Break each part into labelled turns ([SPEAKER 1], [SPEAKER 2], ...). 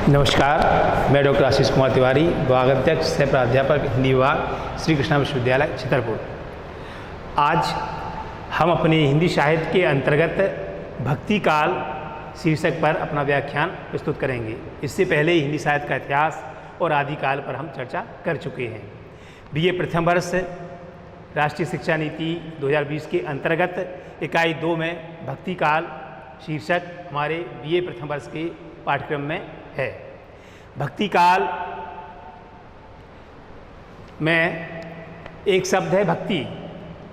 [SPEAKER 1] नमस्कार, मैं डॉक्टर आशीष कुमार तिवारी, विभागाध्यक्ष सह प्राध्यापक हिंदी विभाग श्री कृष्णा विश्वविद्यालय छतरपुर। आज हम अपने हिंदी साहित्य के अंतर्गत भक्ति काल शीर्षक पर अपना व्याख्यान प्रस्तुत करेंगे। इससे पहले हिंदी साहित्य का इतिहास और आदिकाल पर हम चर्चा कर चुके हैं। बीए प्रथम वर्ष राष्ट्रीय शिक्षा नीति 2020 के अंतर्गत इकाई 2 में भक्ति काल शीर्षक हमारे बीए प्रथम वर्ष के पाठ्यक्रम में है। भक्ति काल में एक शब्द है भक्ति।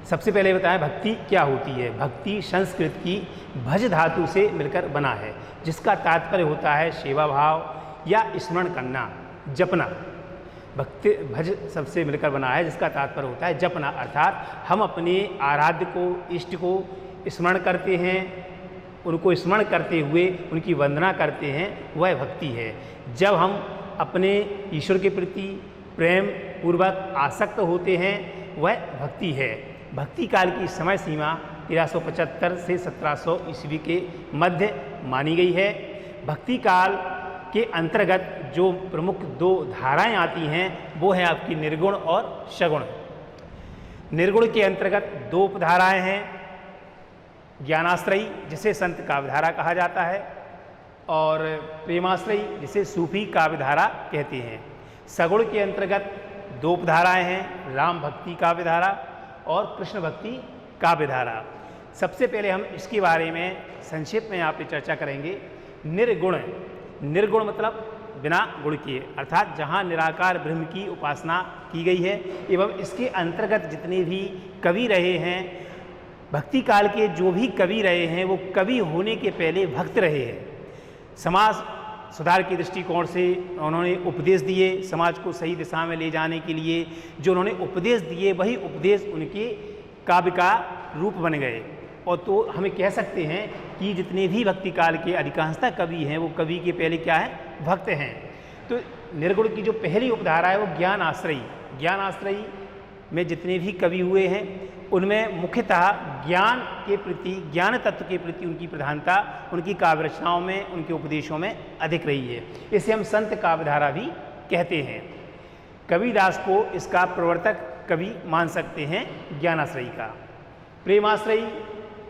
[SPEAKER 1] सबसे पहले बताएं भक्ति क्या होती है। भक्ति संस्कृत की भज धातु से मिलकर बना है, जिसका तात्पर्य होता है सेवा भाव या स्मरण करना, जपना। भक्ति भज सबसे मिलकर बना है, जिसका तात्पर्य होता है जपना, अर्थात हम अपने आराध्य को, इष्ट को स्मरण करते हैं, उनको स्मरण करते हुए उनकी वंदना करते हैं, वह भक्ति है। जब हम अपने ईश्वर के प्रति प्रेम पूर्वक आसक्त होते हैं, वह भक्ति है। भक्ति काल की समय सीमा 1375 से 1700 ईस्वी के मध्य मानी गई है। भक्ति काल के अंतर्गत जो प्रमुख 2 धाराएं आती हैं, वो है आपकी निर्गुण और सगुण। निर्गुण के अंतर्गत 2 उपधाराएं हैं, ज्ञानाश्रयी जिसे संत काव्यधारा कहा जाता है, और प्रेमाश्रयी जिसे सूफी काव्यधारा कहते हैं। सगुण के अंतर्गत 2 उपधाराएं हैं, राम भक्ति काव्यधारा और कृष्ण भक्ति काव्यधारा। सबसे पहले हम इसके बारे में संक्षेप में यहाँ पे चर्चा करेंगे। निर्गुण, निर्गुण मतलब बिना गुण किए, अर्थात जहाँ निराकार ब्रह्म की उपासना की गई है, एवं इसके अंतर्गत जितने भी कवि रहे हैं, भक्ति काल के जो भी कवि रहे हैं, वो कवि होने के पहले भक्त रहे हैं। समाज सुधार के दृष्टिकोण से उन्होंने उपदेश दिए, समाज को सही दिशा में ले जाने के लिए जो उन्होंने उपदेश दिए, वही उपदेश उनके काव्य का रूप बन गए। और तो हमें कह सकते हैं कि जितने भी भक्ति काल के अधिकांशतः कवि हैं, वो कवि के पहले क्या है, भक्त हैं। तो निर्गुण की जो पहली उपधारा है, वो ज्ञान आश्रयी। ज्ञान आश्रयी में जितने भी कवि हुए हैं, उनमें मुख्यतः ज्ञान के प्रति, ज्ञान तत्व के प्रति उनकी प्रधानता उनकी काव्य रचनाओं में, उनके उपदेशों में अधिक रही है। इसे हम संत काव्यधारा भी कहते हैं। कबीरदास को इसका प्रवर्तक कवि मान सकते हैं, ज्ञानाश्रयी का। प्रेमाश्रयी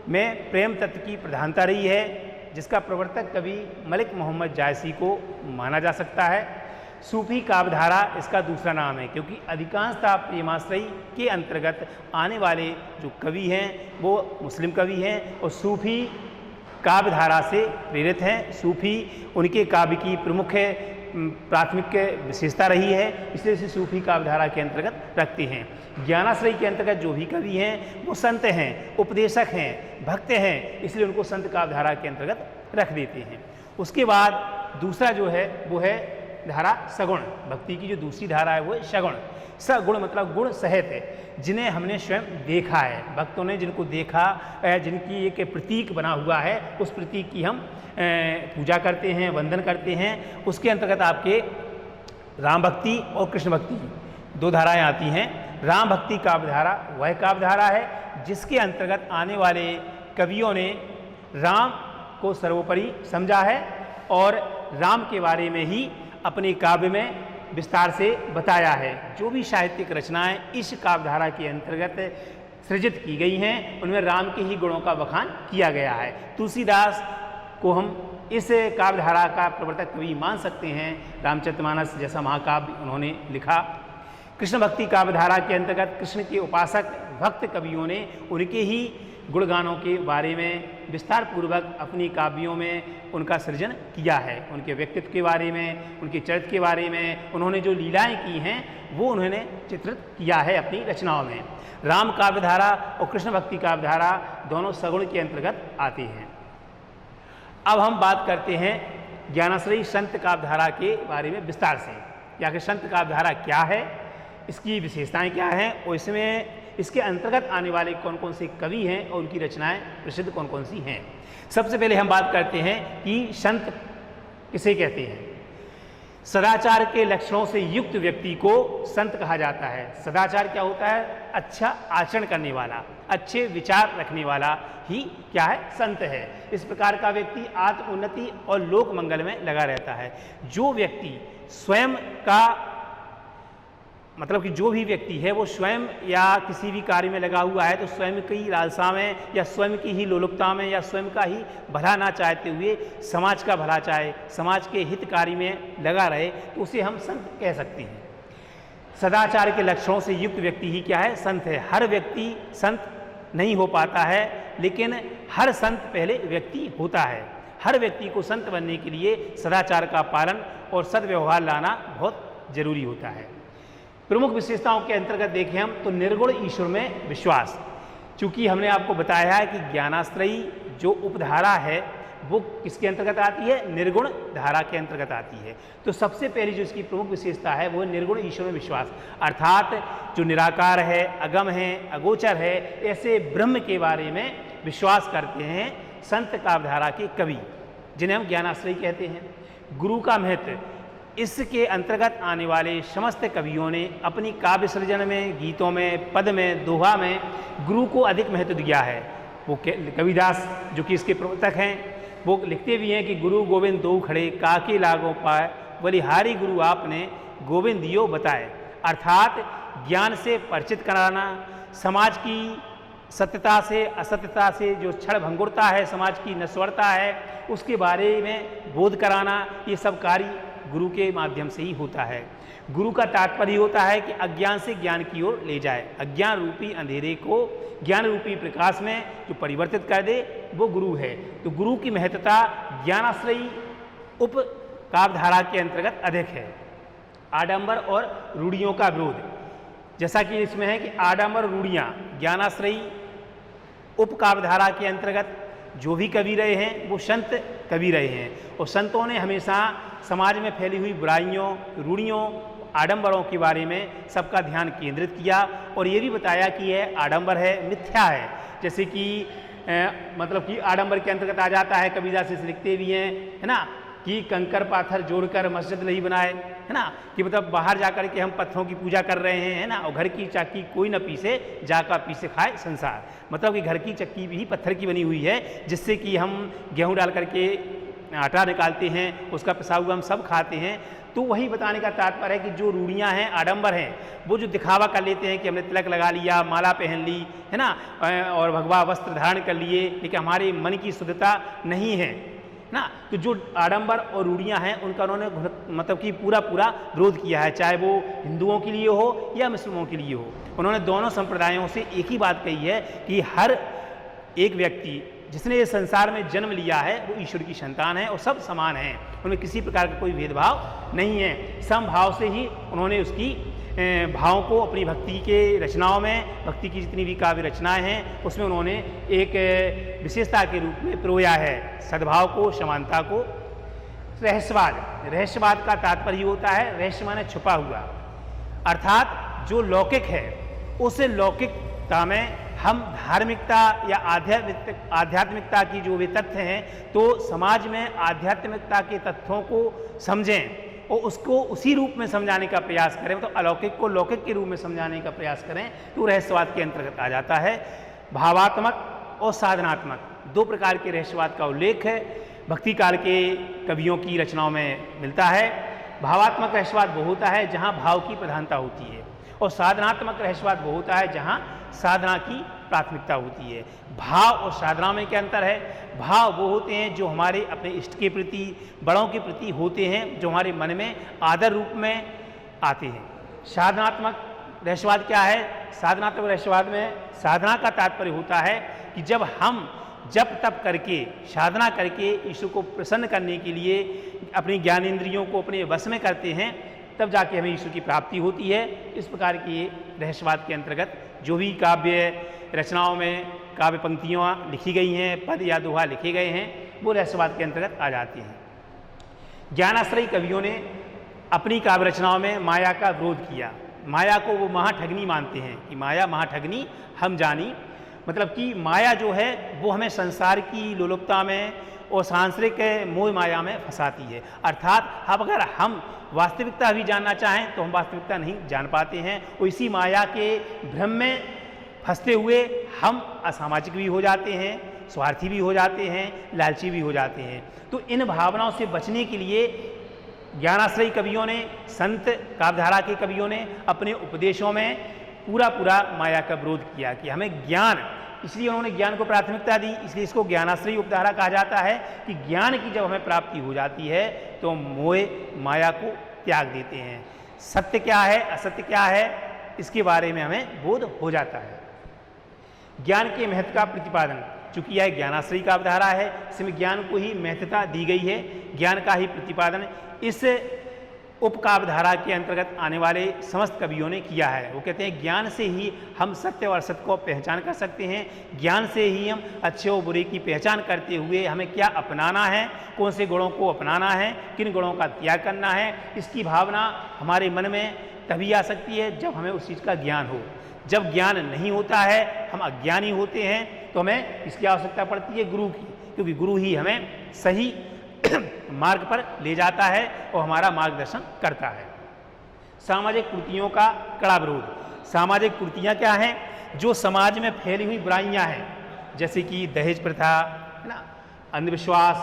[SPEAKER 1] में प्रेम तत्व की प्रधानता रही है, जिसका प्रवर्तक कवि मलिक मोहम्मद जायसी को माना जा सकता है। सूफी काव्यधारा इसका दूसरा नाम है, क्योंकि अधिकांशतः प्रेमाश्रयी के अंतर्गत आने वाले जो कवि हैं, वो मुस्लिम कवि हैं और सूफी काव्यधारा से प्रेरित हैं। सूफी उनके काव्य की प्रमुख प्राथमिक विशेषता रही है, इसलिए इसे सूफी काव्यधारा के अंतर्गत रखते हैं। ज्ञानाश्रयी के अंतर्गत जो भी कवि हैं, वो संत हैं, उपदेशक हैं, भक्त हैं, इसलिए उनको संत काव्यधारा के अंतर्गत रख देते हैं। उसके बाद दूसरा जो है, वो है धारा सगुण। भक्ति की जो दूसरी धारा है, वो है सगुण। सगुण मतलब गुण सहित है, जिन्हें हमने स्वयं देखा है, भक्तों ने जिनको देखा, जिनकी एक प्रतीक बना हुआ है, उस प्रतीक की हम पूजा करते हैं, वंदन करते हैं। उसके अंतर्गत आपके राम भक्ति और कृष्ण भक्ति 2 धाराएं आती हैं। राम भक्ति काव्यधारा वह काव्यधारा है जिसके अंतर्गत आने वाले कवियों ने राम को सर्वोपरि समझा है और राम के बारे में ही अपने काव्य में विस्तार से बताया है। जो भी साहित्यिक रचनाएं इस काव्यधारा के अंतर्गत सृजित की गई हैं, उनमें राम के ही गुणों का बखान किया गया है। तुलसीदास को हम इस काव्यधारा का प्रवर्तक कवि मान सकते हैं। रामचरितमानस जैसा महाकाव्य उन्होंने लिखा। कृष्ण भक्ति काव्यधारा के अंतर्गत कृष्ण के उपासक भक्त कवियों ने उनके ही गुणगानों के बारे में विस्तार पूर्वक अपनी काव्यों में उनका सृजन किया है। उनके व्यक्तित्व के बारे में, उनके चरित्र के बारे में, उन्होंने जो लीलाएं की हैं, वो उन्होंने चित्रित किया है अपनी रचनाओं में। राम काव्यधारा और कृष्ण भक्ति काव्यधारा दोनों सगुण के अंतर्गत आते हैं। अब हम बात करते हैं ज्ञानाश्रयी संत काव्यधारा के बारे में विस्तार से। या कि संत काव्यधारा क्या है, इसकी विशेषताएं क्या हैं, और इसमें इसके अंतर्गत आने वाले कौन कौन से कवि हैं और उनकी रचनाएं प्रसिद्ध कौन कौन सी हैं। सबसे पहले हम बात करते हैं कि संत किसे कहते हैं। सदाचार के लक्षणों से युक्त व्यक्ति को संत कहा जाता है। सदाचार क्या होता है? अच्छा आचरण करने वाला, अच्छे विचार रखने वाला ही क्या है? संत है। इस प्रकार का व्यक्ति आत्म उन्नति और लोक मंगल में लगा रहता है। जो व्यक्ति स्वयं का मतलब कि जो भी व्यक्ति है वो स्वयं या किसी भी कार्य में लगा हुआ है तो स्वयं की लालसा में या स्वयं की ही लोलुपता में या स्वयं का ही भला ना चाहते हुए समाज का भला चाहे, समाज के हित कार्य में लगा रहे, तो उसे हम संत कह सकते हैं। सदाचार के लक्षणों से युक्त व्यक्ति ही क्या है? संत है। हर व्यक्ति संत नहीं हो पाता है, लेकिन हर संत पहले व्यक्ति होता है। हर व्यक्ति को संत बनने के लिए सदाचार का पालन और सद्व्यवहार लाना बहुत जरूरी होता है। प्रमुख विशेषताओं के अंतर्गत देखें हम तो निर्गुण ईश्वर में विश्वास। चूंकि हमने आपको बताया है कि ज्ञानाश्रयी जो उपधारा है वो किसके अंतर्गत आती है? निर्गुण धारा के अंतर्गत आती है। तो सबसे पहली जो इसकी प्रमुख विशेषता है वो निर्गुण ईश्वर में विश्वास, अर्थात जो निराकार है, अगम है, अगोचर है, ऐसे ब्रह्म के बारे में विश्वास करते हैं संत काव्यधारा के कवि, जिन्हें हम ज्ञानाश्रयी कहते हैं। गुरु का महत्व, इसके अंतर्गत आने वाले समस्त कवियों ने अपनी काव्य सृजन में, गीतों में, पद में, दोहा में गुरु को अधिक महत्व दिया है। वो कविदास जो कि इसके प्रवर्तक हैं वो लिखते भी हैं कि गुरु गोविंद दो खड़े काके लागो पाए, बलिहारी गुरु आपने गोविंद दियो बताए। अर्थात ज्ञान से परिचित कराना, समाज की सत्यता से असत्यता से जो क्षण भंगुरता है, समाज की नश्वरता है, उसके बारे में बोध कराना, ये सब कार्य गुरु के माध्यम से ही होता है। गुरु का तात्पर्य होता है कि अज्ञान से ज्ञान की ओर ले जाए, अज्ञान रूपी अंधेरे को ज्ञान रूपी प्रकाश में जो परिवर्तित कर दे वो गुरु है। तो गुरु की महत्ता ज्ञानाश्रयी उप काव्यधारा के अंतर्गत अधिक है। आडंबर और रूढ़ियों का विरोध, जैसा कि इसमें है कि आडंबर रूढ़ियाँ ज्ञानाश्रयी उप काव्यधारा के अंतर्गत जो भी कवि रहे हैं वो संत कवि रहे हैं, और संतों ने हमेशा समाज में फैली हुई बुराइयों, रूढ़ियों, आडंबरों के बारे में सबका ध्यान केंद्रित किया और ये भी बताया कि यह आडंबर है, मिथ्या है। जैसे कि मतलब कि आडंबर के अंतर्गत आ जाता है, कबीरदास इसे लिखते भी हैं, है ना, कि कंकर पाथर जोड़कर मस्जिद नहीं बनाए, है ना, कि मतलब बाहर जाकर के हम पत्थरों की पूजा कर रहे हैं, है ना, और घर की चक्की कोई न पीसे, जाका पीसे खाए संसार। मतलब कि घर की चक्की भी पत्थर की बनी हुई है, जिससे कि हम गेहूं डाल करके आटा निकालते हैं, उसका पिसा हुआ हम सब खाते हैं। तो वही बताने का तात्पर्य है कि जो रूढ़ियाँ हैं, आडंबर हैं, वो जो दिखावा कर लेते हैं कि हमने तिलक लगा लिया, माला पहन ली, है ना, और भगवा वस्त्र धारण कर लिए, लेकिन हमारे मन की शुद्धता नहीं है ना। तो जो आडंबर और रूढ़ियाँ हैं उनका उन्होंने मतलब कि पूरा विरोध किया है, चाहे वो हिंदुओं के लिए हो या मुस्लिमों के लिए हो। उन्होंने दोनों संप्रदायों से एक ही बात कही है कि हर एक व्यक्ति जिसने इस संसार में जन्म लिया है वो ईश्वर की संतान है और सब समान हैं, उनमें किसी प्रकार का कोई भेदभाव नहीं है। समभाव से ही उन्होंने उसकी भावों को अपनी भक्ति के रचनाओं में, भक्ति की जितनी भी काव्य रचनाएं हैं उसमें उन्होंने एक विशेषता के रूप में पिरोया है, सद्भाव को, समानता को। रहस्यवाद का तात्पर्य होता है, रहस्य माने छुपा हुआ, अर्थात जो लौकिक है उस लौकिकता में हम धार्मिकता या आध्यात्मिकता की जो वे तथ्य हैं, तो समाज में आध्यात्मिकता के तथ्यों को समझें और उसको उसी रूप में समझाने का प्रयास करें, तो अलौकिक को लौकिक के रूप में समझाने का प्रयास करें, तो रहस्यवाद के अंतर्गत आ जाता है। भावात्मक और साधनात्मक दो प्रकार के रहस्यवाद का उल्लेख है भक्ति काल के कवियों की रचनाओं में मिलता है। भावात्मक रहस्यवाद वो होता है जहाँ भाव की प्रधानता होती है, और साधनात्मक रहस्यवाद वो होता है जहाँ साधना की प्राथमिकता होती है। भाव और साधना में क्या अंतर है? भाव वो होते हैं जो हमारे अपने इष्ट के प्रति, बड़ों के प्रति होते हैं, जो हमारे मन में आदर रूप में आते हैं। साधनात्मक रहस्यवाद क्या है? साधनात्मक रहस्यवाद में साधना का तात्पर्य होता है कि जब हम जप तप करके, साधना करके ईश्वर को प्रसन्न करने के लिए अपनी ज्ञानेंद्रियों को अपने वश में करते हैं, तब जाके हमें ईश्वर की प्राप्ति होती है। इस प्रकार की रहस्यवाद के अंतर्गत जो भी काव्य रचनाओं में काव्य पंक्तियाँ लिखी गई हैं, पद या दोहा लिखे गए हैं, वो रहस्यवाद के अंतर्गत आ जाती हैं। ज्ञानाश्रयी कवियों ने अपनी काव्य रचनाओं में माया का विरोध किया। माया को वो महाठगनी मानते हैं कि माया महाठगनी हम जानी, मतलब कि माया जो है वो हमें संसार की लोलुपता में और सांसारिक मोह माया में फंसाती है। अर्थात अब अगर हम वास्तविकता भी जानना चाहें तो हम वास्तविकता नहीं जान पाते हैं और इसी माया के भ्रम में फंसते हुए हम असामाजिक भी हो जाते हैं, स्वार्थी भी हो जाते हैं, लालची भी हो जाते हैं। तो इन भावनाओं से बचने के लिए ज्ञानाश्रयी कवियों ने, संत काव्यधारा के कवियों ने अपने उपदेशों में पूरा माया का विरोध किया कि हमें ज्ञान, इसलिए उन्होंने ज्ञान को प्राथमिकता दी। इसलिए इसको ज्ञानाश्रयी उपधारा कहा जाता है कि ज्ञान की जब हमें प्राप्ति हो जाती है तो मोह माया को त्याग देते हैं। सत्य क्या है, असत्य क्या है, इसके बारे में हमें बोध हो जाता है। ज्ञान के महत्व का प्रतिपादन, चूंकि यह ज्ञानाश्रयी का अवधारा है, इसमें ज्ञान को ही महत्वता दी गई है। ज्ञान का ही प्रतिपादन इस उपकाव्यधारा के अंतर्गत आने वाले समस्त कवियों ने किया है। वो कहते हैं ज्ञान से ही हम सत्य और असत्य को पहचान कर सकते हैं, ज्ञान से ही हम अच्छे और बुरे की पहचान करते हुए हमें क्या अपनाना है, कौन से गुणों को अपनाना है, किन गुणों का त्याग करना है, इसकी भावना हमारे मन में तभी आ सकती है जब हमें उस चीज़ का ज्ञान हो। जब ज्ञान नहीं होता है, हम अज्ञानी होते हैं, तो हमें इसकी आवश्यकता पड़ती है गुरु की, क्योंकि गुरु ही हमें सही मार्ग पर ले जाता है और हमारा मार्गदर्शन करता है। सामाजिक कुरीतियों का कड़ा विरोध। सामाजिक कुरीतियाँ क्या हैं? जो समाज में फैली हुई बुराइयाँ हैं, जैसे कि दहेज प्रथा है ना, अंधविश्वास,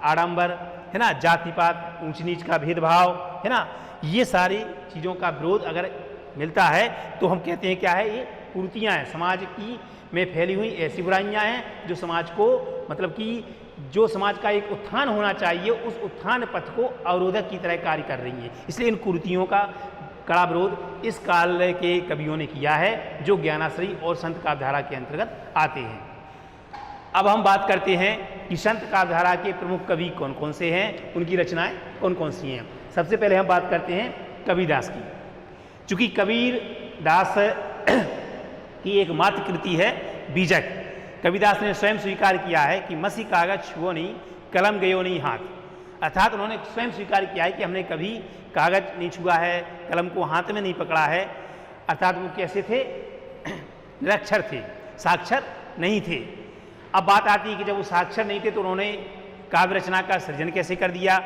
[SPEAKER 1] आडंबर है ना, जातिपात, ऊंच नीच का भेदभाव है ना, ये सारी चीज़ों का विरोध अगर मिलता है तो हम कहते हैं क्या है, ये कुरीतियाँ हैं। समाज की में फैली हुई ऐसी बुराइयाँ हैं जो समाज को, मतलब कि जो समाज का एक उत्थान होना चाहिए, उस उत्थान पथ को अवरोधक की तरह कार्य कर रही है। इसलिए इन कुरीतियों का कड़ा विरोध इस काल के कवियों ने किया है, जो ज्ञानाश्रयी और संत काव्यधारा के अंतर्गत आते हैं। अब हम बात करते हैं कि संत काव्यधारा के प्रमुख कवि कौन कौन से हैं, उनकी रचनाएं कौन कौन सी हैं। सबसे पहले हम बात करते हैं कबीरदास की। चूँकि कबीरदास की एक मात्र कृति है बीजक। कबीरदास ने स्वयं स्वीकार किया है कि मसी कागज छुओ नहीं, कलम गयो नहीं हाथ। अर्थात उन्होंने स्वयं स्वीकार किया है कि हमने कभी कागज नहीं छुआ है, कलम को हाथ में नहीं पकड़ा है। अर्थात वो कैसे थे? निरक्षर थे, साक्षर नहीं थे। अब बात आती है कि जब वो साक्षर नहीं थे तो उन्होंने काव्य रचना का सृजन कैसे कर दिया।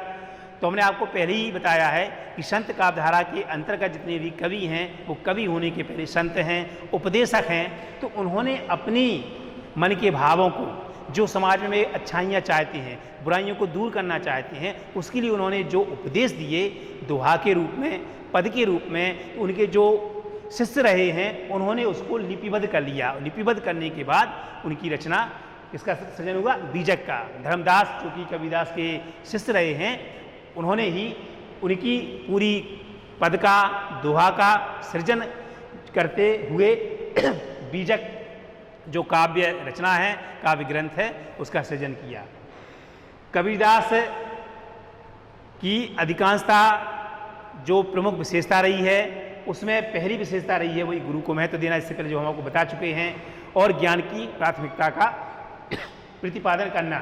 [SPEAKER 1] तो हमने आपको पहले ही बताया है कि संत काव्यधारा के अंतर्गत जितने भी कवि हैं वो कवि होने के पहले संत हैं, उपदेशक हैं। तो उन्होंने अपनी मन के भावों को, जो समाज में अच्छाइयाँ चाहते हैं, बुराइयों को दूर करना चाहते हैं, उसके लिए उन्होंने जो उपदेश दिए दोहा के रूप में, पद के रूप में, तो उनके जो शिष्य रहे हैं उन्होंने उसको लिपिबद्ध कर लिया। लिपिबद्ध करने के बाद उनकी रचना, इसका सृजन हुआ बीजक का। धर्मदास जो कि कबीरदास के शिष्य रहे हैं, उन्होंने ही उनकी पूरी पद का, दोहा का सृजन करते हुए बीजक जो काव्य रचना है, काव्य ग्रंथ है, उसका सृजन किया। कबीरदास की अधिकांशता जो प्रमुख विशेषता रही है, उसमें पहली विशेषता रही है वही गुरु को महत्व देना, इससे पहले जो हम आपको बता चुके हैं, और ज्ञान की प्राथमिकता का प्रतिपादन करना।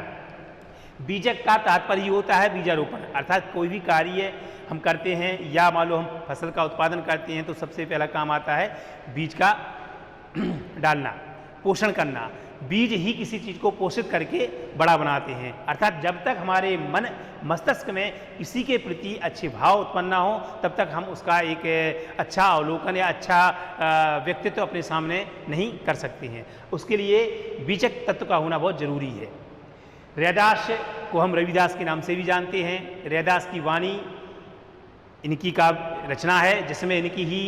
[SPEAKER 1] बीजक का तात्पर्य होता है बीजारोपण। अर्थात कोई भी कार्य हम करते हैं या मान लो हम फसल का उत्पादन करते हैं तो सबसे पहला काम आता है बीज का डालना, पोषण करना। बीज ही किसी चीज़ को पोषित करके बड़ा बनाते हैं। अर्थात जब तक हमारे मन मस्तिष्क में किसी के प्रति अच्छे भाव उत्पन्न ना हो, तब तक हम उसका एक अच्छा अवलोकन या अच्छा व्यक्तित्व अपने सामने नहीं कर सकते हैं। उसके लिए बीजक तत्व का होना बहुत जरूरी है। रैदास को हम रविदास के नाम से भी जानते हैं। रैदास की वाणी इनकी का रचना है, जिसमें इनकी ही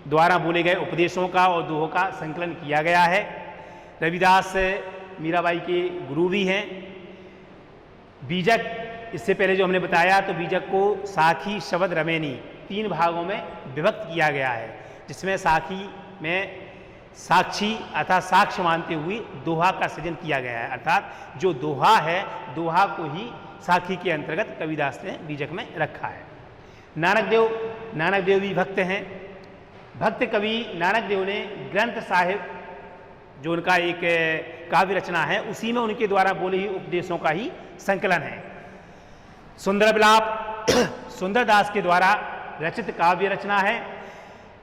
[SPEAKER 1] द्वारा बोले गए उपदेशों का और दोहों का संकलन किया गया है। रविदास मीराबाई के गुरु भी हैं। बीजक, इससे पहले जो हमने बताया, तो बीजक को साखी, शबद, रमेनी 3 भागों में विभक्त किया गया है, जिसमें साखी में साक्षी अर्थात साक्ष्य मानते हुए दोहा का सृजन किया गया है। अर्थात जो दोहा है, दोहा को ही साखी के अंतर्गत कबीरदास ने बीजक में रखा है। नानक देव भी भक्त हैं। भक्त कवि नानक देव ने ग्रंथ साहिब, जो उनका एक काव्य रचना है, उसी में उनके द्वारा बोले ही उपदेशों का ही संकलन है। सुंदर विलाप सुंदरदास के द्वारा रचित काव्य रचना है,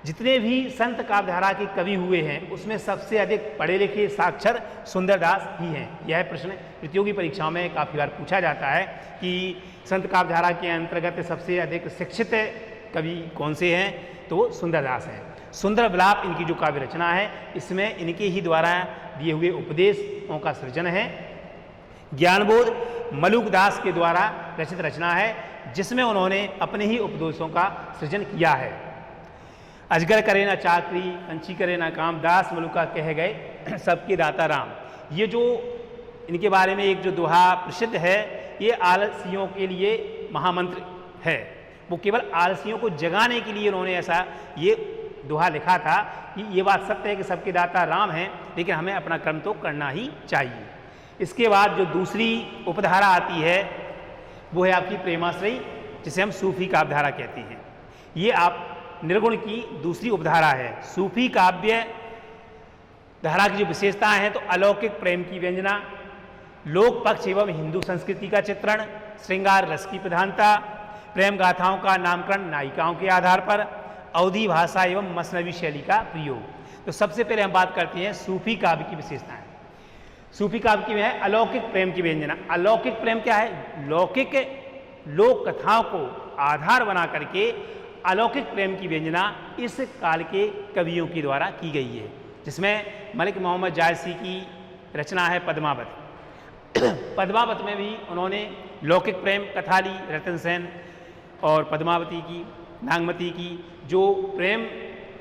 [SPEAKER 1] जितने भी संत काव्यधारा के कवि हुए हैं उसमें सबसे अधिक पढ़े लिखे साक्षर सुंदरदास ही हैं। यह प्रश्न प्रतियोगी परीक्षाओं में काफ़ी बार पूछा जाता है कि संत काव्यधारा के अंतर्गत सबसे अधिक शिक्षित कवि कौन से हैं, तो वो सुंदरदास हैं। सुंदर विलाप इनकी जो काव्य रचना है, इसमें इनके ही द्वारा दिए हुए उपदेशों का सृजन है। ज्ञानबोध मलुकदास के द्वारा रचित रचना है, जिसमें उन्होंने अपने ही उपदेशों का सृजन किया है। अजगर करे ना चाकरी, पंछी करे ना काम, दास मलुका कह गए सबके दाता राम। ये जो इनके बारे में एक जो दोहा प्रसिद्ध है, ये आलसियों के लिए महामंत्र है। वो केवल आलसियों को जगाने के लिए उन्होंने ऐसा ये दोहा लिखा था कि ये बात सत्य है कि सबके दाता राम हैं, लेकिन हमें अपना कर्म तो करना ही चाहिए। इसके बाद जो दूसरी उपधारा आती है वो है आपकी प्रेमाश्रयी, जिसे हम सूफी काव्यधारा कहते हैं। ये आप निर्गुण की दूसरी उपधारा है। सूफी काव्य धारा की जो विशेषताएं हैं, तो अलौकिक प्रेम की व्यंजना, लोक पक्ष एवं हिंदू संस्कृति का चित्रण, श्रृंगार रस की प्रधानता, प्रेम गाथाओं का नामकरण नायिकाओं के आधार पर, अवधी भाषा एवं मसनवी शैली का प्रयोग। तो सबसे पहले हम बात करते हैं सूफी काव्य की विशेषताएं। सूफी काव्य की है अलौकिक प्रेम की व्यंजना। अलौकिक प्रेम क्या है? लौकिक लोक कथाओं को आधार बना करके अलौकिक प्रेम की व्यंजना इस काल के कवियों के द्वारा की गई है, जिसमें मलिक मोहम्मद जायसी की रचना है पद्मावत। पद्मावत में भी उन्होंने लौकिक प्रेम कथा ली, रतन सेन और पद्मावती की, नागमती की जो प्रेम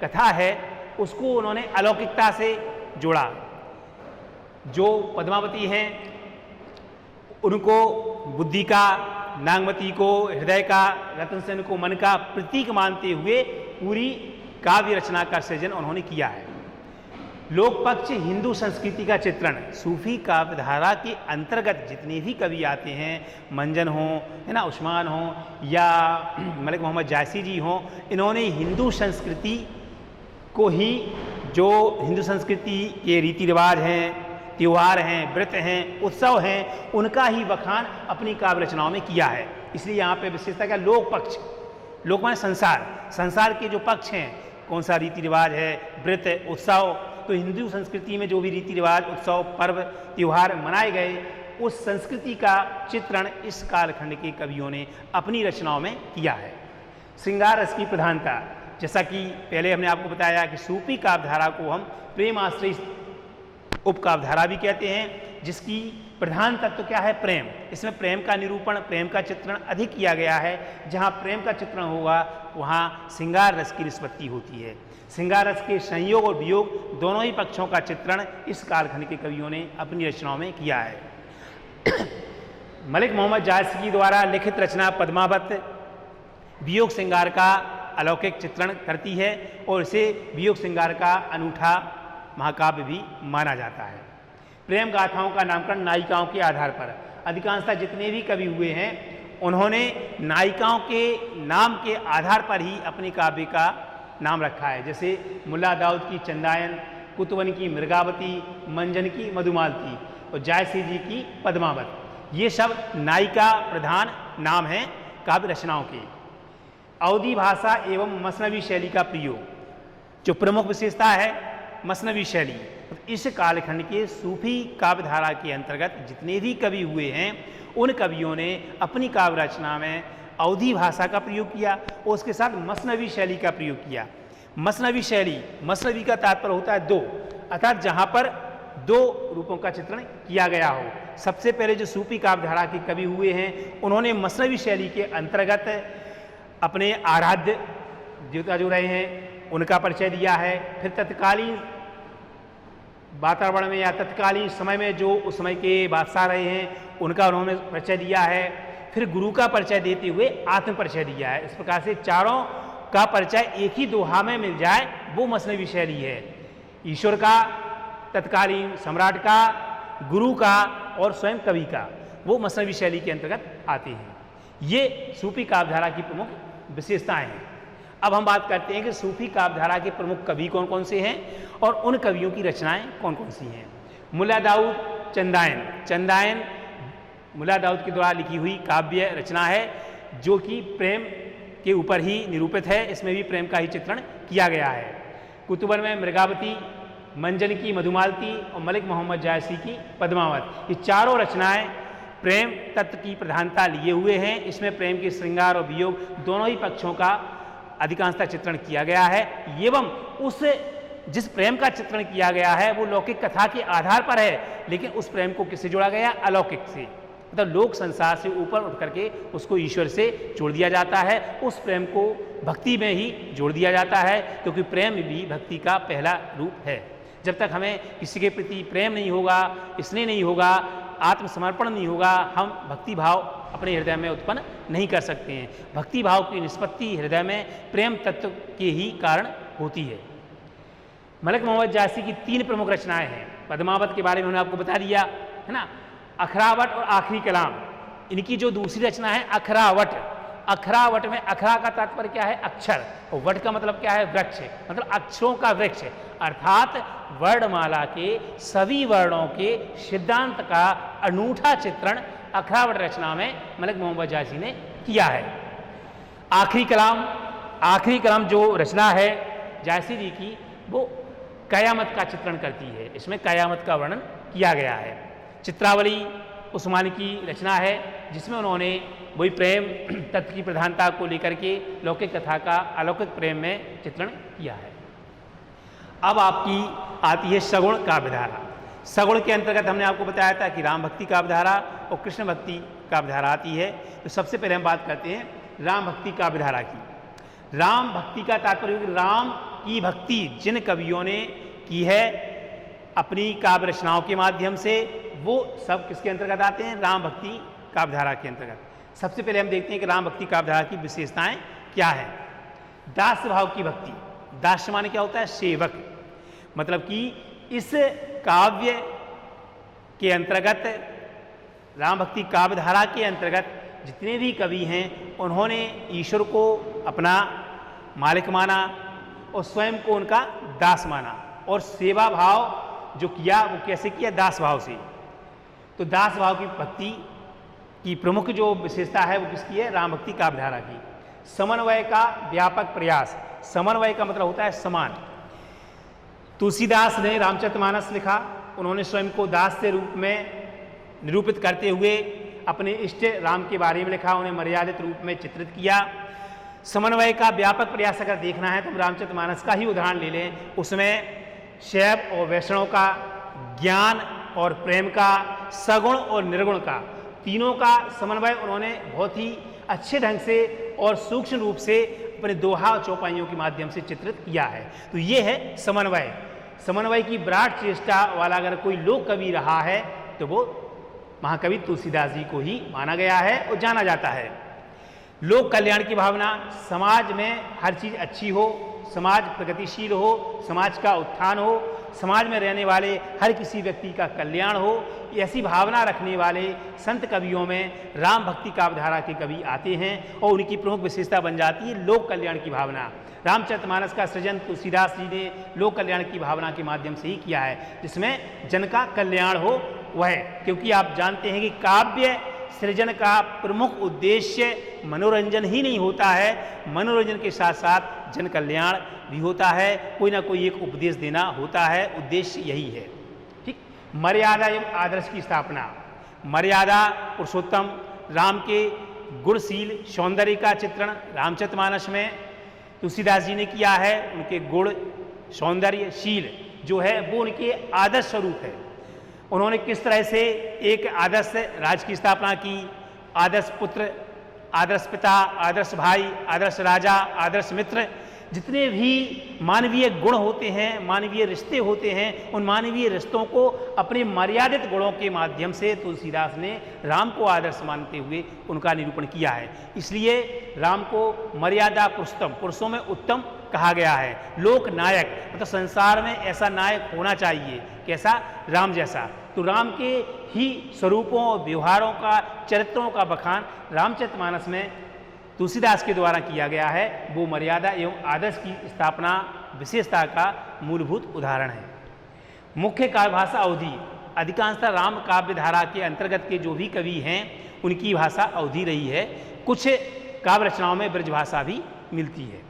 [SPEAKER 1] कथा है उसको उन्होंने अलौकिकता से जोड़ा। जो पद्मावती हैं उनको बुद्धि का, नागमती को हृदय का, रतन सेन को मन का प्रतीक मानते हुए पूरी काव्य रचना का सृजन उन्होंने किया है। लोक पक्ष हिंदू संस्कृति का चित्रण, सूफी काव्यधारा के अंतर्गत जितने भी कवि आते हैं, मंजन हो, है ना, उस्मान हो या मलिक मोहम्मद जायसी जी हों, इन्होंने हिंदू संस्कृति को ही, जो हिंदू संस्कृति के रीति रिवाज हैं, त्योहार हैं, व्रत हैं, उत्सव हैं, उनका ही बखान अपनी काव्य रचनाओं में किया है। इसलिए यहाँ पे विशेषता क्या? लोक पक्ष, लोक माने संसार, संसार के जो पक्ष हैं, कौन सा रीति रिवाज है, व्रत, उत्सव, तो हिंदू संस्कृति में जो भी रीति रिवाज, उत्सव, पर्व, त्योहार मनाए गए, उस संस्कृति का चित्रण इस कालखंड के कवियों ने अपनी रचनाओं में किया है। श्रृंगार रस की प्रधानता, जैसा कि पहले हमने आपको बताया कि सूफी काव्यधारा को हम प्रेमाश्रयी उपकाव्यधारा भी कहते हैं, जिसकी प्रधान तत्व क्या है? प्रेम। इसमें प्रेम का निरूपण, प्रेम का चित्रण अधिक किया गया है। जहाँ प्रेम का चित्रण होगा वहाँ श्रृंगार रस की निष्पत्ति होती है। श्रृंगार रस के संयोग और वियोग दोनों ही पक्षों का चित्रण इस कालखंड के कवियों ने अपनी रचनाओं में किया है। मलिक मोहम्मद जायसी द्वारा लिखित रचना पद्मावत वियोग श्रृंगार का अलौकिक चित्रण करती है और इसे वियोग श्रृंगार का अनूठा महाकाव्य भी माना जाता है। प्रेम गाथाओं का नामकरण नायिकाओं के आधार पर, अधिकांशतः जितने भी कवि हुए हैं उन्होंने नायिकाओं के नाम के आधार पर ही अपने काव्य का नाम रखा है। जैसे मुल्ला दाऊद की चंदायन, कुतवन की मृगावती, मंजन की मधुमालती और जायसी जी की पद्मावत, ये सब नायिका प्रधान नाम हैं काव्य रचनाओं के। अवधी भाषा एवं मसनवी शैली का प्रयोग, जो प्रमुख विशेषता है मसनवी शैली। तो इस कालखंड के सूफी काव्यधारा के अंतर्गत जितने भी कवि हुए हैं उन कवियों ने अपनी काव्य रचना में अवधी भाषा का प्रयोग किया और उसके साथ मसनवी शैली का प्रयोग किया। मसनवी शैली, मसनवी का तात्पर्य होता है दो, अर्थात जहाँ पर दो रूपों का चित्रण किया गया हो। सबसे पहले जो सूफी काव्यधारा के कवि हुए हैं उन्होंने मसनवी शैली के अंतर्गत अपने आराध्य देवता जो रहे हैं उनका परिचय दिया है। फिर तत्कालीन वातावरण में या तत्कालीन समय में जो उस समय के बादशाह रहे हैं उनका उन्होंने परिचय दिया है। फिर गुरु का परिचय देते हुए आत्म परिचय दिया है। इस प्रकार से चारों का परिचय एक ही दोहा में मिल जाए वो मसनवी शैली है। ईश्वर का, तत्कालीन सम्राट का, गुरु का और स्वयं कवि का, वो मसनवी शैली के अंतर्गत आते हैं। ये सूफी काव्यधारा की प्रमुख विशेषताएं हैं। अब हम बात करते हैं कि सूफी काव्यधारा के प्रमुख कवि कौन कौन से हैं और उन कवियों की रचनाएं कौन कौन सी हैं। मुल्ला दाऊद चंदायन, चंदायन मुल्ला दाऊद के द्वारा लिखी हुई काव्य रचना है जो कि प्रेम के ऊपर ही निरूपित है, इसमें भी प्रेम का ही चित्रण किया गया है। कुतुबन में मृगावती, मंजन की मधुमालती और मलिक मोहम्मद जायसी की पद्मावत, ये चारों रचनाएं प्रेम तत्व की प्रधानता लिए हुए हैं। इसमें प्रेम के श्रृंगार और वियोग दोनों ही पक्षों का अधिकांशतः चित्रण किया गया है एवं उस जिस प्रेम का चित्रण किया गया है वो लौकिक कथा के आधार पर है, लेकिन उस प्रेम को किससे जोड़ा गया? अलौकिक से, मतलब लोक संसार से ऊपर उठ करके उसको ईश्वर से जोड़ दिया जाता है। उस प्रेम को भक्ति में ही जोड़ दिया जाता है, क्योंकि प्रेम भी भक्ति का पहला रूप है। जब तक हमें किसी के प्रति प्रेम नहीं होगा, स्नेह नहीं होगा, आत्मसमर्पण नहीं होगा, हम भक्ति भाव अपने हृदय में उत्पन्न नहीं कर सकते हैं। भक्ति भाव की निष्पत्ति हृदय में प्रेम तत्व के ही कारण होती है। मलिक मोहम्मद जायसी की 3 प्रमुख रचनाएं हैं। पद्मावत के बारे में उन्होंने आपको बता दिया है ना। अखरावट और आखिरी कलाम, इनकी जो दूसरी रचना है अखरावट, अखरावट में अखरा का तात्पर्य क्या है? अक्षर, और वट का मतलब क्या है? वृक्ष, मतलब अक्षरों का वृक्ष, अर्थात वर्णमाला के सभी वर्णों के सिद्धांत का अनूठा चित्रण अखरावट रचना में मलिक मोहम्मद जायसी ने किया है। आखिरी कलाम जो रचना है जायसी जी की, वो कयामत का चित्रण करती है। इसमें कयामत का वर्णन किया गया है। चित्रावली उस्मानी की रचना है, जिसमें उन्होंने वही प्रेम तत्व की प्रधानता को लेकर के लौकिक कथा का अलौकिक प्रेम में चित्रण किया है। अब आपकी आती है सगुण काव्यधारा। सगुण के अंतर्गत हमने आपको बताया था कि राम भक्ति काव्यधारा और कृष्ण भक्ति काव्यधारा आती है। तो सबसे पहले हम बात करते हैं राम भक्ति काव्यधारा की। राम भक्ति का तात्पर्य राम की भक्ति जिन कवियों ने की है अपनी काव्य रचनाओं के माध्यम से, वो सब किसके अंतर्गत आते हैं? राम भक्ति काव्यधारा के अंतर्गत। सबसे पहले हम देखते हैं कि राम भक्ति काव्यधारा की विशेषताएं क्या है। दास भाव की भक्ति। दास माने क्या होता है? सेवक, मतलब कि इस काव्य के अंतर्गत, राम भक्ति काव्यधारा के अंतर्गत जितने भी कवि हैं उन्होंने ईश्वर को अपना मालिक माना और स्वयं को उनका दास माना, और सेवा भाव जो किया वो कैसे किया? दास भाव से। तो दास भाव की भक्ति की प्रमुख जो विशेषता है वो किसकी है? राम भक्ति काव्यधारा की। समन्वय का व्यापक प्रयास। समन्वय का मतलब होता है समान। तुलसीदास ने रामचरितमानस लिखा, उन्होंने स्वयं को दास के रूप में निरूपित करते हुए अपने इष्ट राम के बारे में लिखा, उन्हें मर्यादित रूप में चित्रित किया। समन्वय का व्यापक प्रयास अगर देखना है तो हम रामचरितमानस का ही उदाहरण ले लें। उसमें शैव और वैष्णव का, ज्ञान और प्रेम का, सगुण और निर्गुण का, तीनों का समन्वय उन्होंने बहुत ही अच्छे ढंग से और सूक्ष्म रूप से अपने दोहा और चौपाइयों के माध्यम से चित्रित किया है। तो ये है समन्वय। समन्वय की विराट चेष्टा वाला अगर कोई लोक कवि रहा है तो वो महाकवि तुलसीदास जी को ही माना गया है और जाना जाता है। लोक कल्याण की भावना, समाज में हर चीज़ अच्छी हो, समाज प्रगतिशील हो, समाज का उत्थान हो, समाज में रहने वाले हर किसी व्यक्ति का कल्याण हो, ऐसी भावना रखने वाले संत कवियों में राम भक्ति काव्यधारा के कवि आते हैं और उनकी प्रमुख विशेषता बन जाती है लोक कल्याण की भावना। रामचरितमानस का सृजन तुलसीदास जी ने लोक कल्याण की भावना के माध्यम से ही किया है, जिसमें जन का कल्याण हो वह, क्योंकि आप जानते हैं कि काव्य सृजन का प्रमुख उद्देश्य मनोरंजन ही नहीं होता है, मनोरंजन के साथ साथ जन कल्याण भी होता है, कोई ना कोई एक उपदेश देना होता है, उद्देश्य यही है। ठीक। मर्यादा एवं आदर्श की स्थापना। मर्यादा पुरुषोत्तम राम के गुणशील सौंदर्य का चित्रण रामचरितमानस में तुलसीदास जी ने किया है। उनके गुण सौंदर्य शील जो है वो उनके आदर्श स्वरूप है। उन्होंने किस तरह से एक आदर्श राज की स्थापना की, आदर्श पुत्र, आदर्श पिता, आदर्श भाई, आदर्श राजा, आदर्श मित्र, जितने भी मानवीय गुण होते हैं, मानवीय रिश्ते होते हैं, उन मानवीय रिश्तों को अपने मर्यादित गुणों के माध्यम से तुलसीदास ने राम को आदर्श मानते हुए उनका निरूपण किया है। इसलिए राम को मर्यादा पुरुषोत्तम, पुरुषों में उत्तम कहा गया है। लोक नायक, मतलब संसार में ऐसा नायक होना चाहिए, कैसा? राम जैसा। तो राम के ही स्वरूपों और व्यवहारों का, चरित्रों का बखान रामचरितमानस में तुलसीदास के द्वारा किया गया है। वो मर्यादा एवं आदर्श की स्थापना विशेषता का मूलभूत उदाहरण है। मुख्य काव्य भाषा अवधी। अधिकांशतः राम काव्य धारा के अंतर्गत के जो भी कवि हैं उनकी भाषा अवधी रही है। कुछ काव्य रचनाओं में ब्रज भाषा भी मिलती है।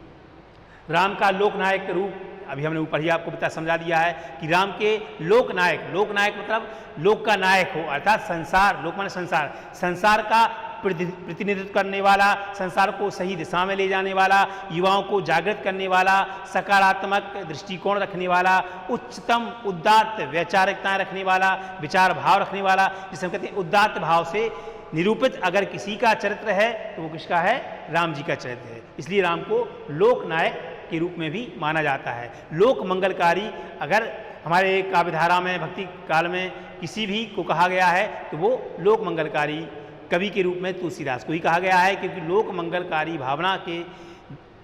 [SPEAKER 1] राम का लोकनायक रूप अभी हमने ऊपर ही आपको बता समझा दिया है कि राम के लोकनायक, लोकनायक मतलब लोक का नायक हो, अर्थात संसार, लोक माने संसार, संसार का प्रतिनिधित्व करने वाला, संसार को सही दिशा में ले जाने वाला, युवाओं को जागृत करने वाला, सकारात्मक दृष्टिकोण रखने वाला, उच्चतम उदात्त वैचारिकताएं रखने वाला, विचार भाव रखने वाला, जिसे हम कहते हैं उदात्त भाव से निरूपित अगर किसी का चरित्र है तो वो किसका है? राम जी का चरित्र है। इसलिए राम को लोकनायक के रूप में भी माना जाता है। लोक मंगलकारी अगर हमारे काव्यधारा में भक्ति काल में किसी भी को कहा गया है तो वो लोक मंगलकारी कवि के रूप में तुलसीदास को ही कहा गया है, क्योंकि लोक मंगलकारी भावना के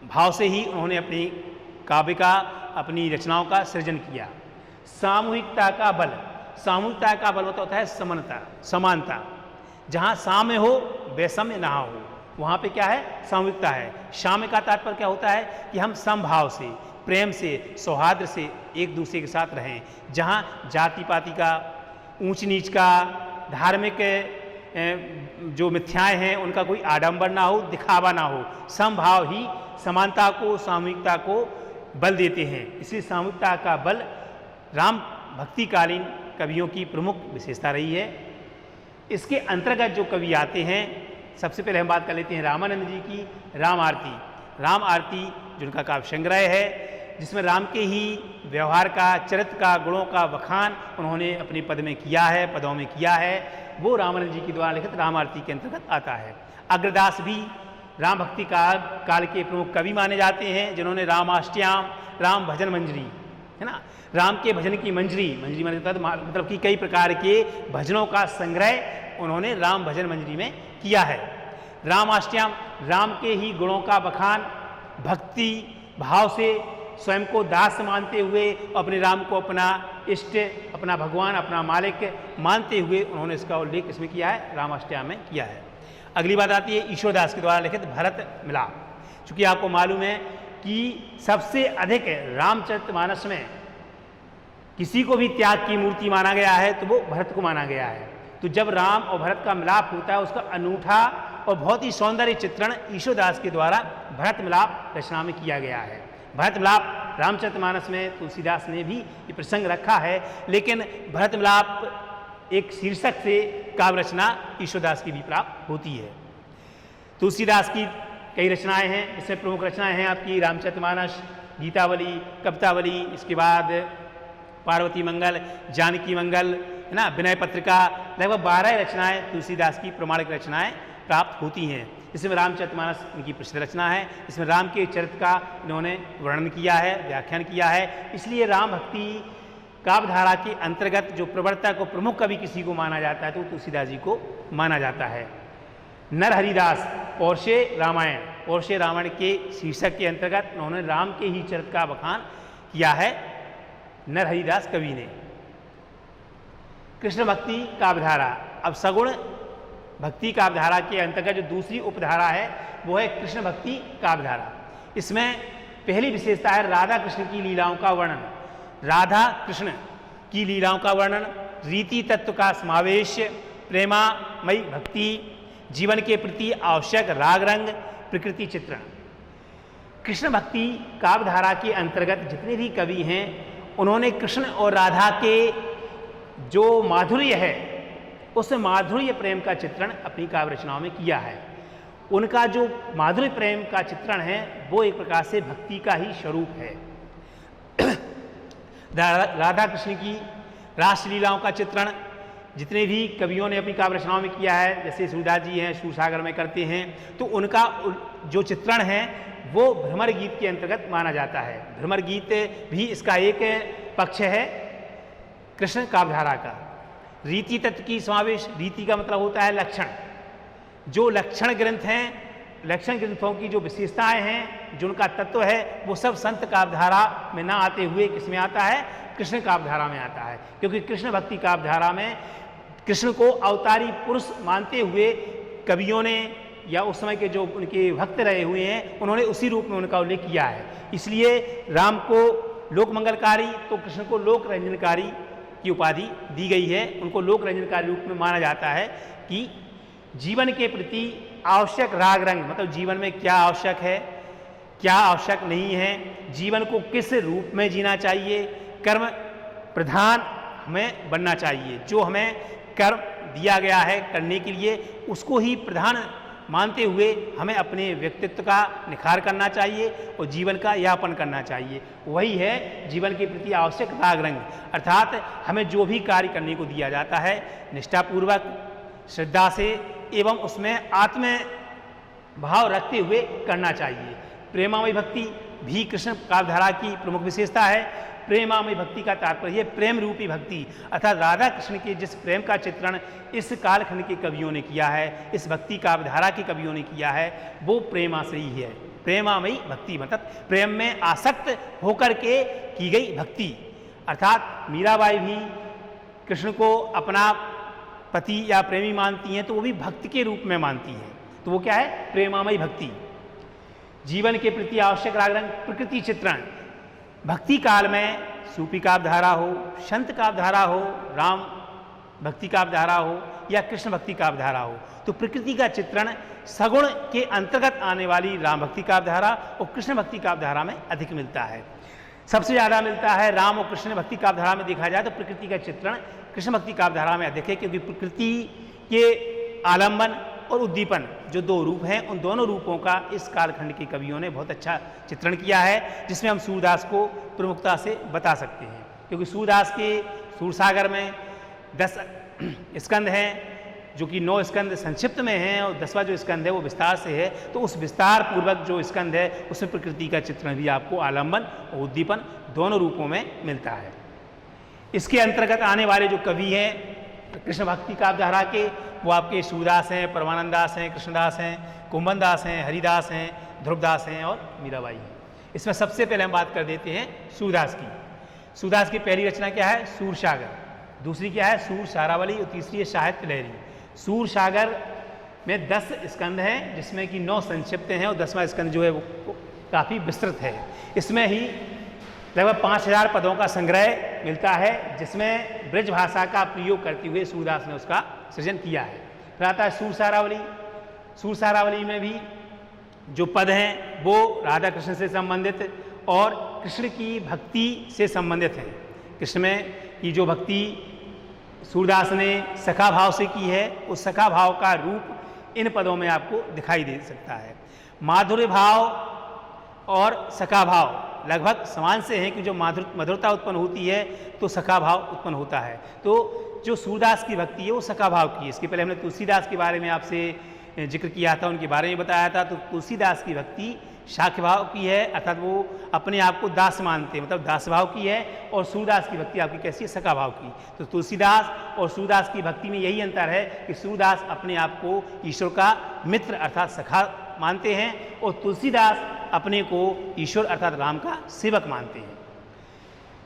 [SPEAKER 1] भाव से ही उन्होंने अपनी काव्य का, अपनी रचनाओं का सृजन किया। सामूहिकता का बल, सामूहिकता का बल होता है समानता, समानता। जहाँ साम्य हो वैषम्य ना हो, वहाँ पे क्या है? सामूहिकता है। साम्य का तात्पर्य क्या होता है कि हम समभाव से, प्रेम से, सौहार्द से एक दूसरे के साथ रहें। जहाँ जाति पाति का, ऊंच नीच का, धार्मिक जो मिथ्याएं हैं उनका कोई आडंबर ना हो, दिखावा ना हो, समभाव ही समानता को, सामूहिकता को बल देते हैं। इसलिए सामूहिकता का बल राम भक्तिकालीन कवियों की प्रमुख विशेषता रही है। इसके अंतर्गत जो कवि आते हैं, सबसे पहले हम बात कर लेते हैं रामानंद जी की राम आरती। राम आरती जिनका काव्य संग्रह है, जिसमें राम के ही व्यवहार का, चरित्र का, गुणों का बखान उन्होंने अपने पद में किया है, पदों में किया है, वो रामानंद जी के द्वारा लिखित राम आरती के अंतर्गत आता है। अग्रदास भी राम भक्ति काल के प्रमुख कवि माने जाते हैं, जिन्होंने रामाष्टयाम, राम भजन मंजरी, है ना, राम के भजन की मंजरी, मंजरी मतलब कि कई प्रकार के भजनों का संग्रह उन्होंने राम भजन मंजरी में किया है। रामाष्टयाम, राम के ही गुणों का बखान भक्ति भाव से स्वयं को दास मानते हुए, अपने राम को अपना इष्ट, अपना भगवान, अपना मालिक मानते हुए उन्होंने इसका उल्लेख इसमें किया है, रामाष्टयाम में किया है। अगली बात आती है ईश्वरदास के द्वारा लिखित भरत मिलाप। चूंकि आपको मालूम है कि सबसे अधिक रामचरितमानस में किसी को भी त्याग की मूर्ति माना गया है तो वो भरत को माना गया है। तो जब राम और भरत का मिलाप होता है, उसका अनूठा और बहुत ही सौंदर्य चित्रण ईश्वरदास के द्वारा भरत मिलाप रचना में किया गया है। भरत मिलाप रामचरितमानस में तुलसीदास ने भी ये प्रसंग रखा है, लेकिन भरत मिलाप एक शीर्षक से काव्य रचना ईश्वरदास की भी प्राप्त होती है। तुलसीदास की कई रचनाएं हैं, इसमें प्रमुख रचनाएं हैं आपकी रामचरितमानस, गीतावली, कवितावली, इसके बाद पार्वती मंगल, जानकी मंगल, है ना, विनय पत्रिका, लगभग 12 रचनाएं तुलसीदास की प्रमाणिक रचनाएं प्राप्त होती हैं। इसमें रामचरितमानस इनकी प्रसिद्ध रचना है। इसमें राम के चरित्र का इन्होंने वर्णन किया है, व्याख्यान किया है। इसलिए राम भक्ति काव्यधारा के अंतर्गत जो प्रवर्तक और प्रमुख कवि किसी को माना जाता है तो तुलसीदास जी को माना जाता है। नरहरिदास पौरुषे रामायण, पौरुषे रामायण के शीर्षक के अंतर्गत उन्होंने राम के ही चरित्र का बखान किया है नरहरिदास कवि ने। कृष्ण भक्ति काव्यधारा, अब सगुण भक्ति काव्यधारा के अंतर्गत जो दूसरी उपधारा है वो है कृष्ण भक्ति काव्यधारा। इसमें पहली विशेषता है राधा कृष्ण की लीलाओं का वर्णन। राधा कृष्ण की लीलाओं का वर्णन, रीति तत्व का समावेश, प्रेमामयी भक्ति, जीवन के प्रति आवश्यक राग रंग, प्रकृति चित्रण। कृष्ण भक्ति काव्यधारा के अंतर्गत जितने भी कवि हैं उन्होंने कृष्ण और राधा के जो माधुर्य है उस माधुर्य प्रेम का चित्रण अपनी काव्य रचनाओं में किया है। उनका जो माधुर्य प्रेम का चित्रण है वो एक प्रकार से भक्ति का ही स्वरूप है। राधा कृष्ण की रासलीलाओं का चित्रण जितने भी कवियों ने अपनी काव्य रचनाओं में किया है, जैसे सूरदास जी हैं, सूरसागर में करते हैं, तो उनका जो चित्रण है वो भ्रमर गीत के अंतर्गत माना जाता है। भ्रमर गीत भी इसका एक पक्ष है कृष्ण काव्यधारा का। रीति तत्व की समावेश, रीति का मतलब होता है लक्षण। जो लक्षण ग्रंथ हैं, लक्षण ग्रंथों की जो विशेषताएं हैं, जो उनका तत्व है, वो सब संत काव्यधारा में ना आते हुए किसमें आता है? कृष्ण काव्यधारा में आता है। क्योंकि कृष्ण भक्ति काव्यधारा में कृष्ण को अवतारी पुरुष मानते हुए कवियों ने या उस समय के जो उनके भक्त रहे हुए हैं उन्होंने उसी रूप में उनका उल्लेख किया है। इसलिए राम को लोक मंगलकारी तो कृष्ण को लोक रंजनकारी की उपाधि दी गई है। उनको लोक रंजनकारी रूप में माना जाता है कि जीवन के प्रति आवश्यक राग रंग, मतलब जीवन में क्या आवश्यक है, क्या आवश्यक नहीं है, जीवन को किस रूप में जीना चाहिए, कर्म प्रधान हमें बनना चाहिए। जो हमें कर्म दिया गया है करने के लिए उसको ही प्रधान मानते हुए हमें अपने व्यक्तित्व का निखार करना चाहिए और जीवन का यापन करना चाहिए। वही है जीवन के प्रति आवश्यक राग रंग, अर्थात हमें जो भी कार्य करने को दिया जाता है निष्ठापूर्वक, श्रद्धा से एवं उसमें आत्म भाव रखते हुए करना चाहिए। प्रेमामयी भक्ति भी कृष्ण काव्यधारा की प्रमुख विशेषता है। प्रेमामयी भक्ति का तात्पर्य प्रेम रूपी भक्ति, अर्थात राधा कृष्ण के जिस प्रेम का चित्रण इस कालखंड के कवियों ने किया है, इस भक्ति काव्यधारा के कवियों ने किया है, वो प्रेमाश्रयी है। प्रेमामयी भक्ति मतलब प्रेम में आसक्त होकर के की गई भक्ति, अर्थात मीराबाई भी कृष्ण को अपना पति या प्रेमी मानती हैं तो वो भी भक्ति के रूप में मानती हैं। तो वो क्या है? प्रेमामयी भक्ति। जीवन के प्रति आवश्यक राग रंग प्रकृति चित्रण, भक्ति काल में सूफी काव्यधारा हो, संत काव्यधारा हो, राम भक्ति काव्यधारा हो या कृष्ण भक्ति काव्यधारा हो, तो प्रकृति का चित्रण सगुण के अंतर्गत आने वाली राम भक्ति काव्यधारा और कृष्ण भक्ति काव्यधारा में अधिक मिलता है। सबसे ज़्यादा मिलता है राम और कृष्ण भक्ति काव्यधारा में। देखा जाए तो प्रकृति का चित्रण कृष्ण भक्ति काव्यधारा में अधिक है, क्योंकि प्रकृति के आलंबन और उद्दीपन जो दो रूप हैं, उन दोनों रूपों का इस कालखंड के कवियों ने बहुत अच्छा चित्रण किया है, जिसमें हम सूरदास को प्रमुखता से बता सकते हैं। क्योंकि सूरदास के सूरसागर में 10 स्कंद हैं, जो कि 9 स्कंद संक्षिप्त में हैं और 10वां जो स्कंद है वो विस्तार से है। तो उस विस्तार पूर्वक जो स्कंद है उसमें प्रकृति का चित्रण भी आपको आलंबन और उद्दीपन दोनों रूपों में मिलता है। इसके अंतर्गत आने वाले जो कवि हैं कृष्ण भक्ति काव्यधारा के, वो आपके सूरदास हैं, परमानंद दास हैं, कृष्णदास हैं, कुंभन दास हैं, हरिदास हैं, ध्रुवदास हैं और मीराबाई हैं। इसमें सबसे पहले हम बात कर देते हैं सूरदास की। सूरदास की पहली रचना क्या है? सूरसागर। दूसरी क्या है? सूर सारावली। और तीसरी है साहित्य लहरी। सूरसागर में 10 स्कंद हैं, जिसमें कि 9 संक्षिप्त हैं और 10वां स्कंद जो है वो काफ़ी विस्तृत है। इसमें ही लगभग 5000 पदों का संग्रह मिलता है, जिसमें ब्रज भाषा का प्रयोग करते हुए सूरदास ने उसका सृजन किया है। फिर आता है सूर सारावली। सूर सारावली में भी जो पद हैं वो राधा कृष्ण से संबंधित और कृष्ण की भक्ति से संबंधित हैं। कृष्ण में की जो भक्ति सूरदास ने सखा भाव से की है, उस सखा भाव का रूप इन पदों में आपको दिखाई दे सकता है। माधुर्य भाव और सखा भाव लगभग समान से हैं कि जो मधुरता उत्पन्न होती है तो सखा भाव उत्पन्न होता है। तो जो सूरदास की भक्ति है वो सखा भाव की है। इसके पहले हमने तुलसीदास के बारे में आपसे जिक्र किया था, उनके बारे में बताया था। तो तुलसीदास की भक्ति शाक्य भाव की है, अर्थात वो अपने आप को दास मानते हैं, मतलब दास भाव की है। और सूरदास की भक्ति आपकी कैसी है? सखा भाव की। तो तुलसीदास और सूरदास की भक्ति में यही अंतर है कि सूरदास अपने आप को ईश्वर का मित्र अर्थात सखा मानते हैं और तुलसीदास अपने को ईश्वर अर्थात राम का सेवक मानते हैं।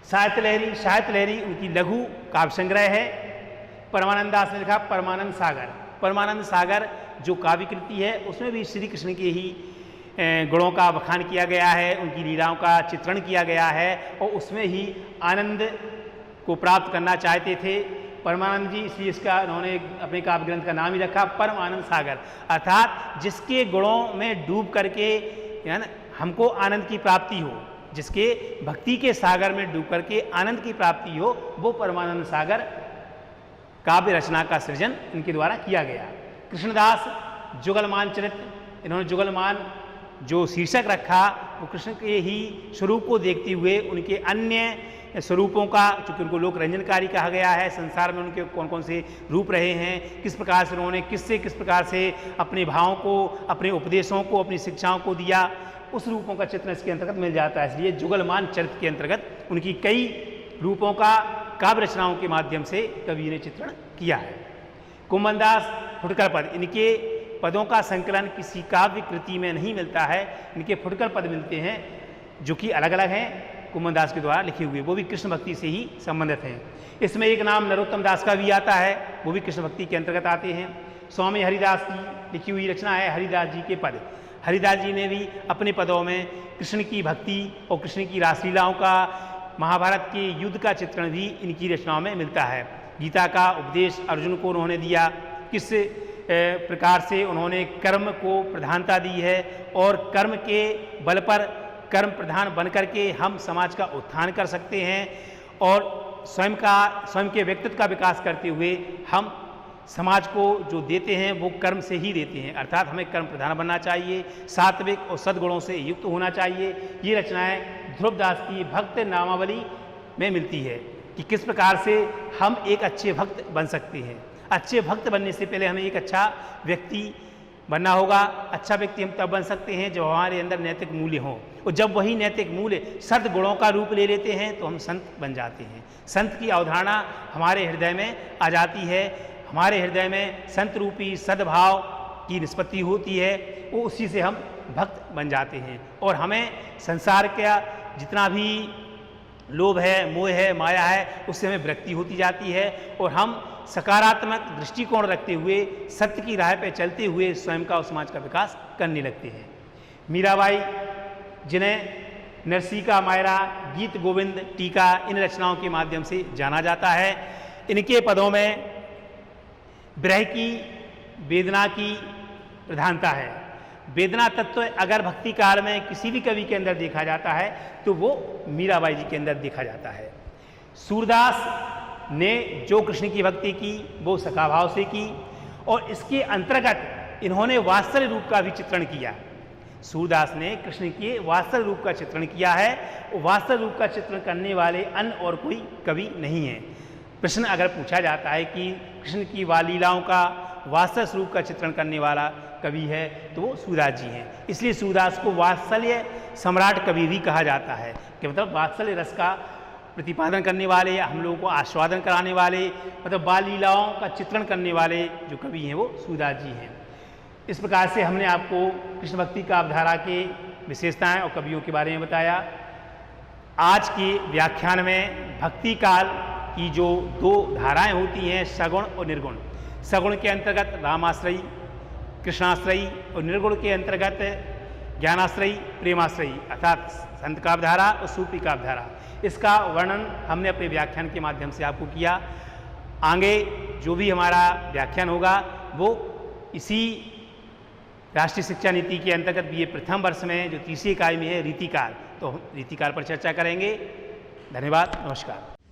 [SPEAKER 1] साहित्य लहरी। साहित्य लहरी उनकी लघु काव्य संग्रह है। परमानंद दास ने लिखा परमानंद सागर। परमानंद सागर जो काव्य कृति है उसमें भी श्री कृष्ण के ही गुणों का बखान किया गया है, उनकी लीलाओं का चित्रण किया गया है और उसमें ही आनंद को प्राप्त करना चाहते थे परमानंद जी, इसलिए इसका उन्होंने अपने काव्य ग्रंथ का नाम ही रखा परमानंद सागर, अर्थात जिसके गुणों में डूब करके है ना हमको आनंद की प्राप्ति हो, जिसके भक्ति के सागर में डूब करके आनंद की प्राप्ति हो, वो परमानंद सागर काव्य रचना का सृजन इनके द्वारा किया गया। कृष्णदास जुगलमान चरित्र, इन्होंने जुगलमान जो शीर्षक रखा वो कृष्ण के ही स्वरूप को देखते हुए उनके अन्य स्वरूपों का, चूँकि उनको लोक रंजनकारी कहा गया है, संसार में उनके कौन कौन से रूप रहे हैं, किस प्रकार से उन्होंने किस प्रकार से अपने भावों को, अपने उपदेशों को, अपनी शिक्षाओं को दिया, उस रूपों का चित्रण इसके अंतर्गत मिल जाता है। इसलिए जुगलमान चरित्र के अंतर्गत उनकी कई रूपों का काव्य रचनाओं के माध्यम से कवि ने चित्रण किया है। कुंभन दास फुटकर पद, इनके पदों का संकलन किसी काव्य कृति में नहीं मिलता है। इनके फुटकर पद मिलते हैं जो कि अलग अलग हैं, कुंभन दास के द्वारा लिखे हुए, वो भी कृष्ण भक्ति से ही संबंधित हैं। इसमें एक नाम नरोत्तम दास का भी आता है, वो भी कृष्ण भक्ति के अंतर्गत आते हैं। स्वामी हरिदास की लिखी हुई रचना है हरिदास जी के पद। हरिदास जी ने भी अपने पदों में कृष्ण की भक्ति और कृष्ण की रासलीलाओं का, महाभारत के युद्ध का चित्रण भी इनकी रचनाओं में मिलता है। गीता का उपदेश अर्जुन को उन्होंने दिया, किस प्रकार से उन्होंने कर्म को प्रधानता दी है और कर्म के बल पर कर्म प्रधान बनकर के हम समाज का उत्थान कर सकते हैं और स्वयं के व्यक्तित्व का विकास करते हुए हम समाज को जो देते हैं वो कर्म से ही देते हैं, अर्थात हमें कर्म प्रधान बनना चाहिए, सात्विक और सद्गुणों से युक्त होना चाहिए। ये रचनाएं ध्रुवदास की भक्त नामावली में मिलती है कि किस प्रकार से हम एक अच्छे भक्त बन सकते हैं। अच्छे भक्त बनने से पहले हमें एक अच्छा व्यक्ति बनना होगा। अच्छा व्यक्ति हम तब बन सकते हैं जब हमारे अंदर नैतिक मूल्य हों, और जब वही नैतिक मूल्य सद्गुणों का रूप ले लेते हैं तो हम संत बन जाते हैं। संत की अवधारणा हमारे हृदय में आ जाती है, हमारे हृदय में संत रूपी सद्भाव की निष्पत्ति होती है, वो उसी से हम भक्त बन जाते हैं और हमें संसार का जितना भी लोभ है, मोह है, माया है, उससे हमें विरक्ति होती जाती है और हम सकारात्मक दृष्टिकोण रखते हुए सत्य की राह पर चलते हुए स्वयं का और समाज का विकास करने लगते हैं। मीराबाई, जिन्हें नरसिंह मायरा, गीत गोविंद, टीका, इन रचनाओं के माध्यम से जाना जाता है, इनके पदों में विरह की, वेदना की प्रधानता है। वेदना तत्व अगर भक्ति काल में किसी भी कवि के अंदर देखा जाता है तो वो मीराबाई जी के अंदर देखा जाता है। सूरदास ने जो कृष्ण की भक्ति की वो सखा भाव से की और इसके अंतर्गत इन्होंने वात्सल्य रूप का भी चित्रण किया। सूरदास ने कृष्ण के वात्सल्य रूप का चित्रण किया है, वात्सल्य रूप का चित्रण करने वाले अन्य और कोई कवि नहीं है। प्रश्न अगर पूछा जाता है कि कृष्ण की लीलाओं का वात्सल्य स्वरूप का चित्रण करने वाला कवि है तो वो सूरदास जी हैं। इसलिए सूरदास को वात्सल्य सम्राट कवि भी कहा जाता है कि मतलब वात्सल्य रस का प्रतिपादन करने वाले, हम लोगों को आस्वादन कराने वाले, मतलब बाल लीलाओं का चित्रण करने वाले जो कवि हैं वो सूरदास जी हैं। इस प्रकार से हमने आपको कृष्ण भक्ति का अवधारा के विशेषताएं और कवियों के बारे में बताया। आज के व्याख्यान में भक्ति काल की जो दो धाराएं होती हैं, सगुण और निर्गुण। सगुण के अंतर्गत रामाश्रयी, कृष्णाश्रयी और निर्गुण के अंतर्गत ज्ञानाश्रयी, प्रेमाश्रयी अर्थात संत काव्यधारा और सूफी काव्यधारा, इसका वर्णन हमने अपने व्याख्यान के माध्यम से आपको किया। आगे जो भी हमारा व्याख्यान होगा वो इसी राष्ट्रीय शिक्षा नीति के अंतर्गत BA प्रथम वर्ष में जो तीसरी इकाई में है रीतिकाल, तो हम रीतिकाल पर चर्चा करेंगे। धन्यवाद, नमस्कार।